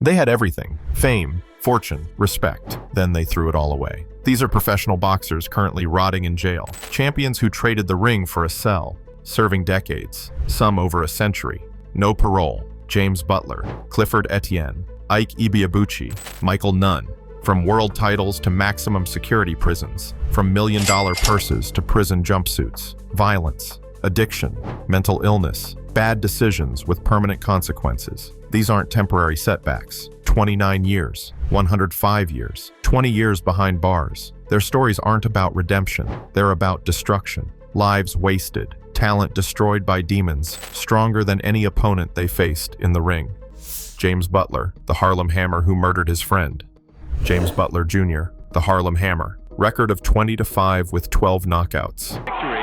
They had everything: fame, fortune, respect. Then they threw it all away. These are professional boxers currently rotting in jail. Champions who traded the ring for a cell, serving decades, some over a century. No parole. James Butler, Clifford Etienne, Ike Ibeabuchi, Michael Nunn. From world titles to maximum security prisons, from million-dollar purses to prison jumpsuits, violence, addiction, mental illness, bad decisions with permanent consequences. These aren't temporary setbacks. 29 years, 105 years, 20 years behind bars. Their stories aren't about redemption. They're about destruction. Lives wasted, talent destroyed by demons, stronger than any opponent they faced in the ring. James Butler, the Harlem Hammer who murdered his friend. James Butler Jr., the Harlem Hammer. Record of 20-5 with 12 knockouts. Victory.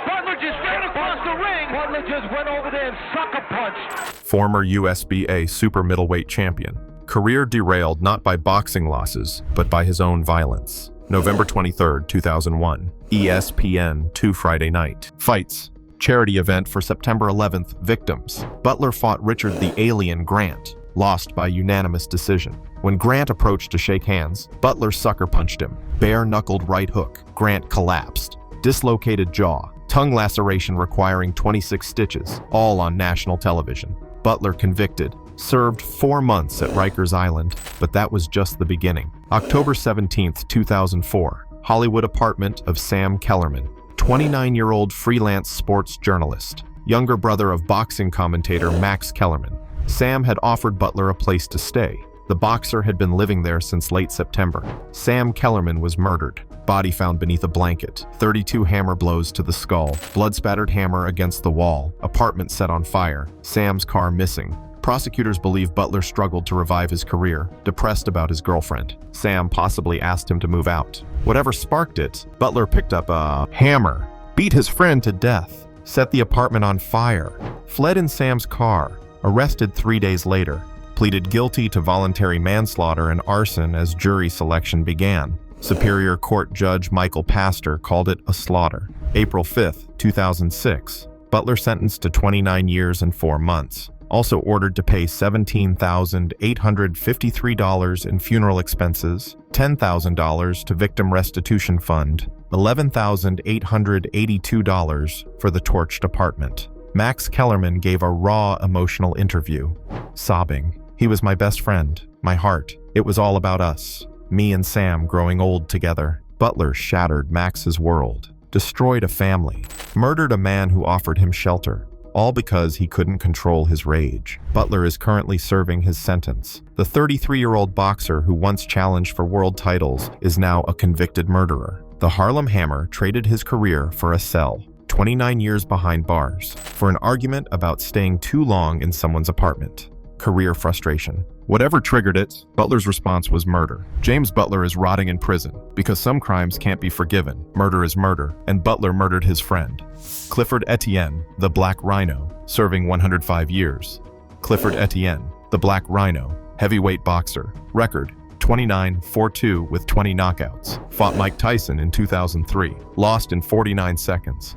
Butler just ran across the ring. Butler just went over there and sucker punched. Former USBA super middleweight champion. Career derailed not by boxing losses, but by his own violence. November 23, 2001. ESPN 2 Friday Night. Fights. Charity event for September 11th. Victims. Butler fought Richard the Alien Grant. Lost by unanimous decision. When Grant approached to shake hands, Butler sucker punched him. Bare-knuckled right hook. Grant collapsed. Dislocated jaw. Tongue laceration requiring 26 stitches, all on national television. Butler convicted. Served 4 months at Rikers Island, but that was just the beginning. October 17, 2004. Hollywood apartment of Sam Kellerman, 29-year-old freelance sports journalist, younger brother of boxing commentator Max Kellerman. Sam had offered Butler a place to stay. The boxer had been living there since late September. Sam Kellerman was murdered. Body found beneath a blanket. 32 hammer blows to the skull. Blood-spattered hammer against the wall. Apartment set on fire. Sam's car missing. Prosecutors believe Butler struggled to revive his career, depressed about his girlfriend. Sam possibly asked him to move out. Whatever sparked it, Butler picked up a hammer, beat his friend to death, set the apartment on fire, fled in Sam's car, arrested 3 days later, pleaded guilty to voluntary manslaughter and arson as jury selection began. Superior Court Judge Michael Pastor called it a slaughter. April 5, 2006. Butler sentenced to 29 years and 4 months. Also ordered to pay $17,853 in funeral expenses, $10,000 to victim restitution fund, $11,882 for the torched apartment. Max Kellerman gave a raw emotional interview, sobbing. He was my best friend, my heart. It was all about us, me and Sam growing old together. Butler shattered Max's world, destroyed a family, murdered a man who offered him shelter, all because he couldn't control his rage. Butler is currently serving his sentence. The 33-year-old boxer who once challenged for world titles is now a convicted murderer. The Harlem Hammer traded his career for a cell, 29 years behind bars, for an argument about staying too long in someone's apartment. Career frustration. Whatever triggered it, Butler's response was murder. James Butler is rotting in prison because some crimes can't be forgiven. Murder is murder, and Butler murdered his friend. Clifford Etienne, the Black Rhino, serving 105 years. Clifford Etienne, the Black Rhino, heavyweight boxer. Record: 29-4-2 with 20 knockouts. Fought Mike Tyson in 2003. Lost in 49 seconds.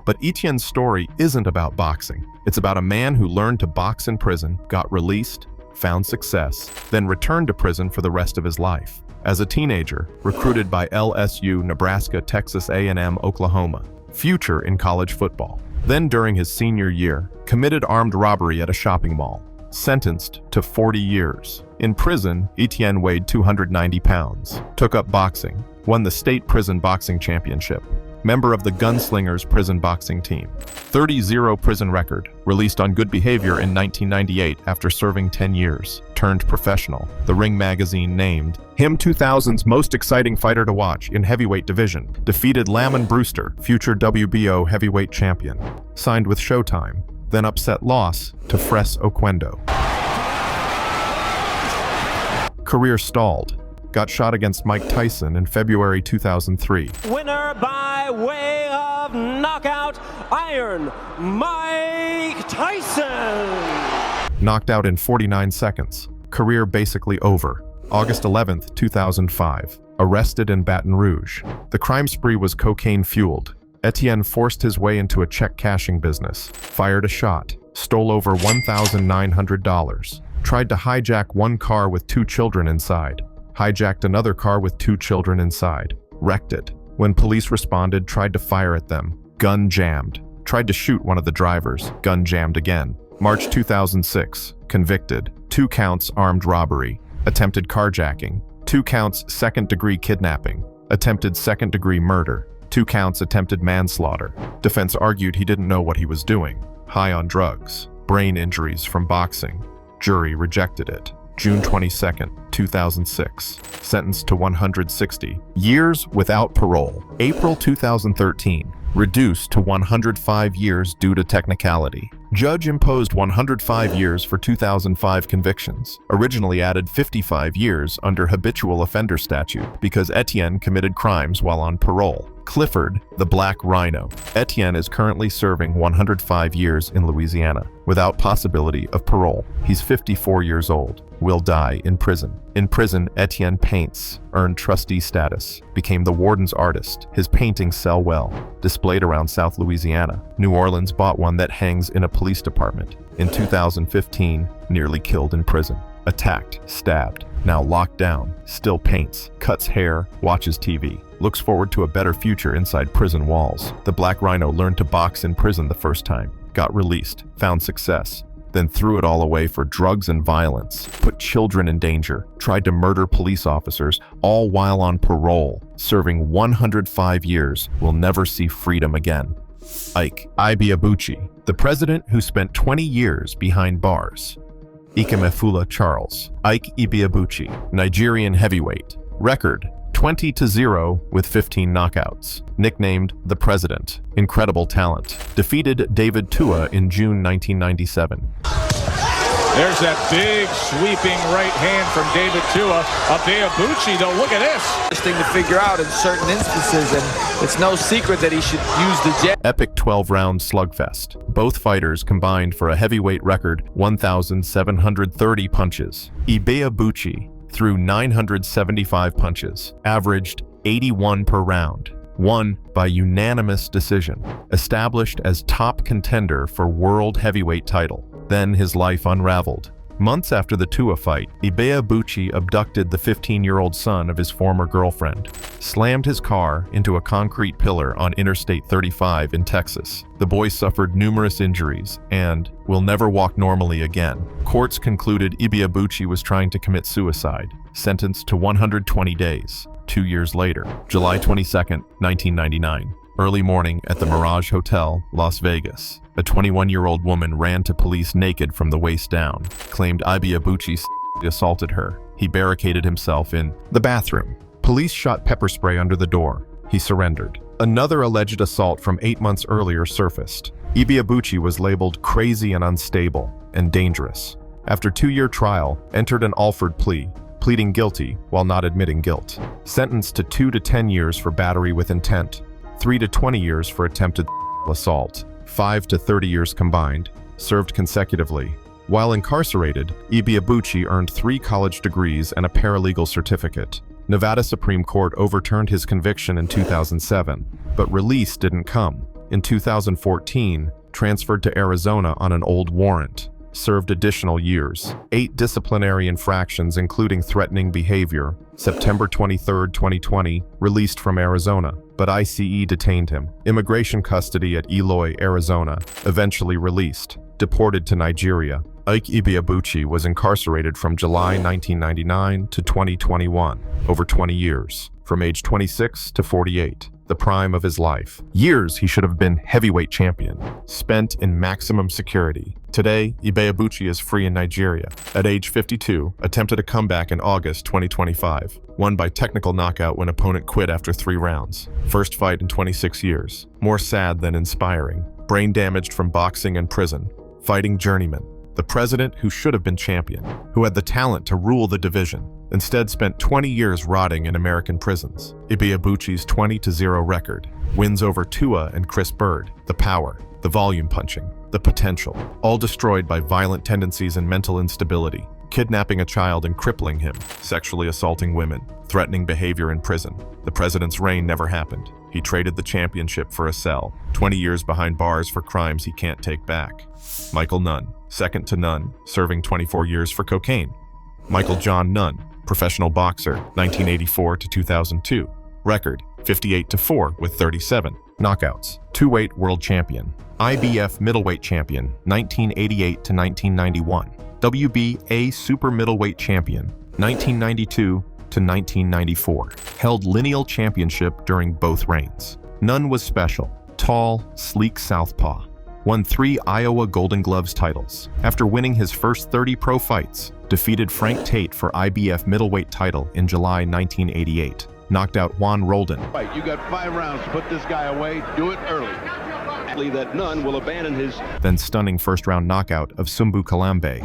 But Etienne's story isn't about boxing. It's about a man who learned to box in prison, got released, found success, then returned to prison for the rest of his life. As a teenager, recruited by LSU, Nebraska, Texas A&M, Oklahoma. Future in college football. Then during his senior year, committed armed robbery at a shopping mall. Sentenced to 40 years. In prison, Etienne weighed 290 pounds. Took up boxing. Won the state prison boxing championship. Member of the Gunslingers prison boxing team. 30-0 prison record, released on good behavior in 1998 after serving 10 years. Turned professional. The Ring magazine named him 2000's most exciting fighter to watch in heavyweight division. Defeated Lamon Brewster, future WBO heavyweight champion. Signed with Showtime, then upset loss to Fres Oquendo. Career stalled. Got shot against Mike Tyson in February 2003. Winner by way of knockout, Iron Mike Tyson. Knocked out in 49 seconds. Career basically over. August 11th, 2005. arrested in Baton Rouge. The crime spree was cocaine-fueled. Etienne forced his way into a check-cashing business, fired a shot, stole over $1,900, tried to hijack one car with 2 children inside, hijacked another car with 2 children inside, wrecked it. When police responded, tried to fire at them, gun jammed, tried to shoot one of the drivers, gun jammed again. March 2006, convicted, 2 counts armed robbery, attempted carjacking, 2 counts second-degree kidnapping, attempted second-degree murder, 2 counts attempted manslaughter. Defense argued he didn't know what he was doing. High on drugs, brain injuries from boxing. Jury rejected it. June 22, 2006. Sentenced to 160 years without parole. April 2013. Reduced to 105 years due to technicality. Judge imposed 105 years for 2005 convictions, originally added 55 years under habitual offender statute because Etienne committed crimes while on parole. Clifford, the Black Rhino. Etienne is currently serving 105 years in Louisiana, without possibility of parole. He's 54 years old, will die in prison. In prison, Etienne paints, earned trustee status, became the warden's artist. His paintings sell well, displayed around South Louisiana. New Orleans bought one that hangs in a police department. In 2015, nearly killed in prison. Attacked, stabbed, now locked down, still paints, cuts hair, watches TV. Looks forward to a better future inside prison walls. The Black Rhino learned to box in prison the first time, got released, found success, then threw it all away for drugs and violence, put children in danger, tried to murder police officers, all while on parole, serving 105 years, will never see freedom again. Ike Ibeabuchi, the president who spent 20 years behind bars. Ikemefula Charles. Ike Ibeabuchi, Nigerian heavyweight. Record 20-0 with 15 knockouts. Nicknamed the President. Incredible talent. Defeated David Tua in June 1997. There's that big sweeping right hand from David Tua. Ibeabuchi, though, look at this. Thing to figure out in certain instances, and it's no secret that he should use the jet. Epic 12-round slugfest. Both fighters combined for a heavyweight record 1,730 punches. Ibeabuchi threw 975 punches, averaged 81 per round. Won by unanimous decision. Established as top contender for world heavyweight title. Then his life unraveled. Months after the Tua fight, Ibeabuchi abducted the 15-year-old son of his former girlfriend, slammed his car into a concrete pillar on Interstate 35 in Texas. The boy suffered numerous injuries and will never walk normally again. Courts concluded Ibeabuchi was trying to commit suicide, sentenced to 120 days. 2 years later, July 22, 1999. Early morning at the Mirage Hotel, Las Vegas. A 21-year-old woman ran to police naked from the waist down, claimed Ibeabuchi assaulted her. He barricaded himself in the bathroom. Police shot pepper spray under the door. He surrendered. Another alleged assault from 8 months earlier surfaced. Ibeabuchi was labeled crazy and unstable and dangerous. After 2-year trial, entered an Alford plea, pleading guilty while not admitting guilt. Sentenced to 2 to 10 years for battery with intent, 3 to 20 years for attempted assault, 5 to 30 years combined, served consecutively. While incarcerated, Ibeabuchi earned 3 college degrees and a paralegal certificate. Nevada Supreme Court overturned his conviction in 2007, but release didn't come. In 2014, transferred to Arizona on an old warrant. Served additional years. 8 disciplinary infractions including threatening behavior. September 23, 2020, released from Arizona, but ICE detained him. Immigration custody at Eloy, Arizona, eventually released. Deported to Nigeria. Ike Ibeabuchi was incarcerated from July 1999 to 2021, over 20 years, from age 26 to 48. The prime of his life. Years he should have been heavyweight champion, spent in maximum security. Today, Ibeabuchi is free in Nigeria. At age 52, attempted a comeback in August 2025. Won by technical knockout when opponent quit after 3 rounds. First fight in 26 years. More sad than inspiring. Brain damaged from boxing and prison. Fighting journeyman. The president who should have been champion, who had the talent to rule the division, instead spent 20 years rotting in American prisons. Ibeabuchi's 20-0 record, wins over Tua and Chris Bird, the power, the volume punching, the potential, all destroyed by violent tendencies and mental instability. kidnapping a child and crippling him, sexually assaulting women, threatening behavior in prison. The president's reign never happened. He traded the championship for a cell, 20 years behind bars for crimes he can't take back. Michael Nunn, second to none, serving 24 years for cocaine. Michael John Nunn, professional boxer, 1984 to 2002. Record, 58-4 with 37 knockouts. Two-weight world champion. IBF middleweight champion, 1988 to 1991. WBA super middleweight champion, 1992 to 1994. Held lineal championship during both reigns. Nunn was special. Tall, sleek southpaw. Won 3 Iowa Golden Gloves titles. After winning his first 30 pro fights, defeated Frank Tate for IBF middleweight title in July 1988. Knocked out Juan Roldan. Right, you got 5 rounds to put this guy away. Do it early. That Nunn will abandon his... Then stunning first-round knockout of Sumbu Kalambe.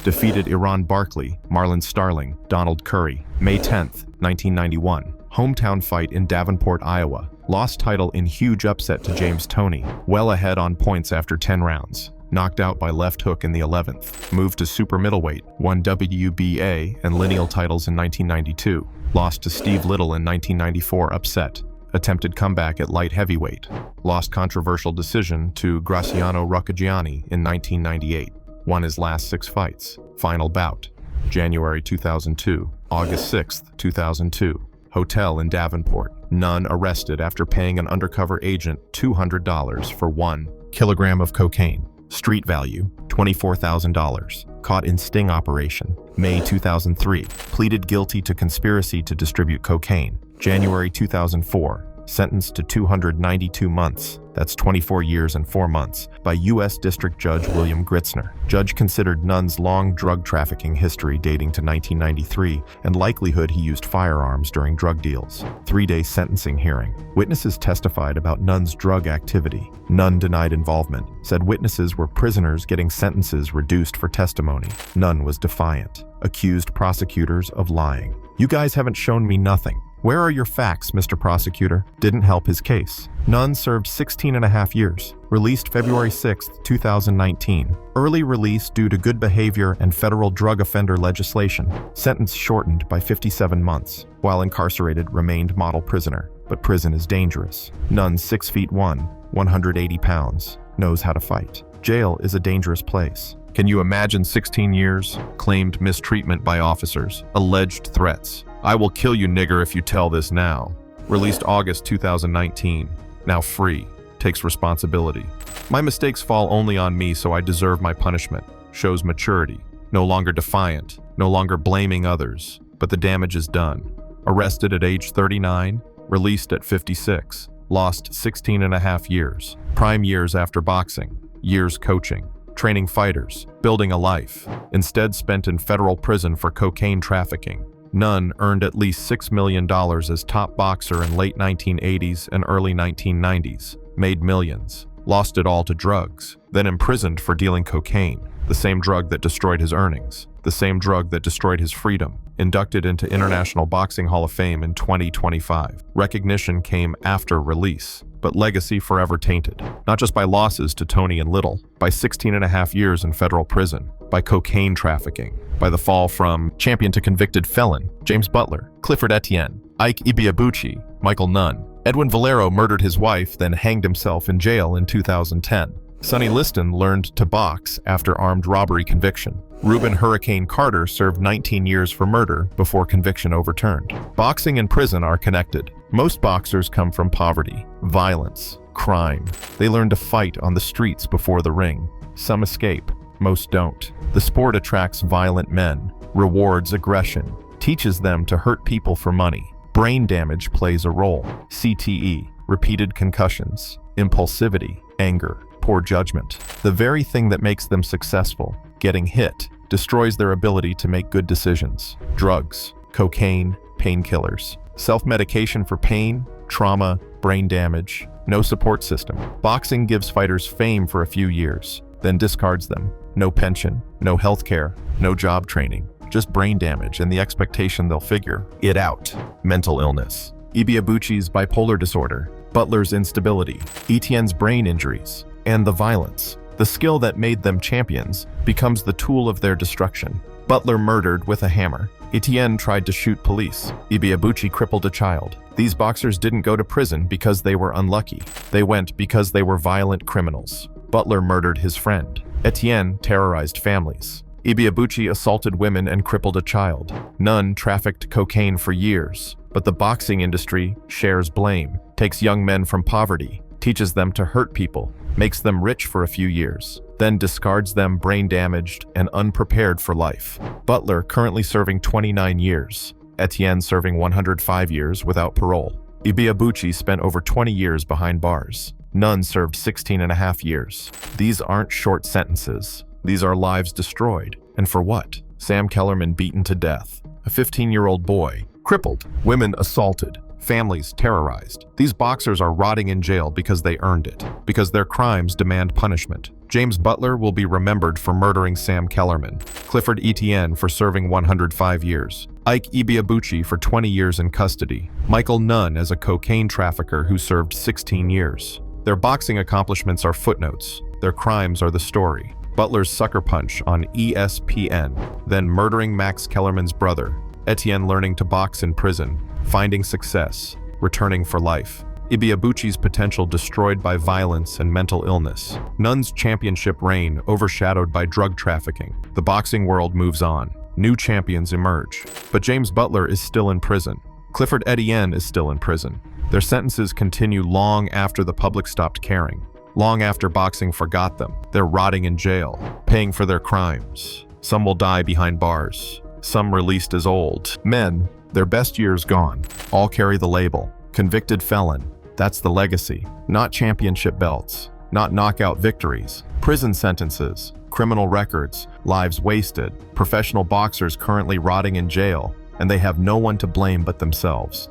Defeated Iran Barkley, Marlon Starling, Donald Curry. May 10th, 1991. Hometown fight in Davenport, Iowa. Lost title in huge upset to James Toney. Well ahead on points after 10 rounds. Knocked out by left hook in the 11th. Moved to super middleweight. Won WBA and lineal titles in 1992. Lost to Steve Little in 1994 upset. Attempted comeback at light heavyweight. Lost controversial decision to Graciano Roccagiani in 1998. Won his last 6 fights. Final bout. January 2002. August 6th, 2002. Hotel in Davenport. Nunn arrested after paying an undercover agent $200 for 1 kilogram of cocaine. Street value, $24,000. Caught in sting operation. May 2003. Pleaded guilty to conspiracy to distribute cocaine. January 2004. Sentenced to 292 months. That's 24 years and 4 months, by U.S. District Judge William Gritzner. Judge considered Nunn's long drug trafficking history dating to 1993 and likelihood he used firearms during drug deals. 3-day sentencing hearing. Witnesses testified about Nunn's drug activity. Nunn denied involvement, said witnesses were prisoners getting sentences reduced for testimony. Nunn was defiant, accused prosecutors of lying. "You guys haven't shown me nothing. Where are your facts, Mr. Prosecutor?" Didn't help his case. Nunn served 16.5 years. Released February 6, 2019. Early release due to good behavior and federal drug offender legislation. Sentence shortened by 57 months. While incarcerated, remained model prisoner. But prison is dangerous. Nunn 6'1", 180 pounds. Knows how to fight. Jail is a dangerous place. Can you imagine 16 years? Claimed mistreatment by officers. Alleged threats. "I will kill you, nigger, if you tell this now." Released August 2019. Now free. Takes responsibility. "My mistakes fall only on me, so I deserve my punishment." Shows maturity. No longer defiant. No longer blaming others. But the damage is done. Arrested at age 39. Released at 56. Lost 16.5 years. Prime years after boxing. Years coaching. Training fighters. Building a life. Instead spent in federal prison for cocaine trafficking. Nunn earned at least $6 million as top boxer in late 1980s and early 1990s. Made millions. Lost it all to drugs. Then imprisoned for dealing cocaine. The same drug that destroyed his earnings. The same drug that destroyed his freedom. Inducted into International Boxing Hall of Fame in 2025. Recognition came after release, but legacy forever tainted. Not just by losses to Toney and Little, by 16.5 years in federal prison, by cocaine trafficking, by the fall from champion to convicted felon, James Butler, Clifford Etienne, Ike Ibeabuchi, Michael Nunn. Edwin Valero murdered his wife, then hanged himself in jail in 2010. Sonny Liston learned to box after armed robbery conviction. Reuben Hurricane Carter served 19 years for murder before conviction overturned. Boxing and prison are connected. Most boxers come from poverty, violence, crime. They learn to fight on the streets before the ring. Some escape, most don't. The sport attracts violent men, rewards aggression, teaches them to hurt people for money. Brain damage plays a role. CTE, repeated concussions, impulsivity, anger, poor judgment. The very thing that makes them successful, getting hit, destroys their ability to make good decisions. Drugs, cocaine, painkillers, self-medication for pain, trauma, brain damage, no support system. Boxing gives fighters fame for a few years, then discards them. No pension, no health care, no job training, just brain damage and the expectation they'll figure it out. Mental illness. Ibeabuchi's bipolar disorder, Butler's instability, Etienne's brain injuries, and the violence. The skill that made them champions becomes the tool of their destruction. Butler murdered with a hammer. Etienne tried to shoot police. Ibeabuchi crippled a child. These boxers didn't go to prison because they were unlucky. They went because they were violent criminals. Butler murdered his friend. Etienne terrorized families. Ibeabuchi assaulted women and crippled a child. Nunn trafficked cocaine for years. But the boxing industry shares blame, takes young men from poverty, teaches them to hurt people, makes them rich for a few years, then discards them brain-damaged and unprepared for life. Butler currently serving 29 years. Etienne serving 105 years without parole. Ibeabuchi spent over 20 years behind bars. Nunn served 16.5 years. These aren't short sentences. These are lives destroyed. And for what? Sam Kellerman beaten to death. A 15-year-old boy crippled. Women assaulted. Families terrorized. These boxers are rotting in jail because they earned it, because their crimes demand punishment. James Butler will be remembered for murdering Sam Kellerman. Clifford Etienne for serving 105 years. Ike Ibeabuchi for 20 years in custody. Michael Nunn as a cocaine trafficker who served 16 years. Their boxing accomplishments are footnotes. Their crimes are the story. Butler's sucker punch on ESPN, then murdering Max Kellerman's brother. Etienne learning to box in prison, finding success, returning for life. Ibeabuchi's potential destroyed by violence and mental illness. Nunn's championship reign overshadowed by drug trafficking. The boxing world moves on. New champions emerge. But James Butler is still in prison. Clifford Etienne is still in prison. Their sentences continue long after the public stopped caring. Long after boxing forgot them. They're rotting in jail, paying for their crimes. Some will die behind bars. Some released as old men, their best years gone. All carry the label, convicted felon. That's the legacy. Not championship belts, not knockout victories. Prison sentences, criminal records, lives wasted. Professional boxers currently rotting in jail, and they have no one to blame but themselves.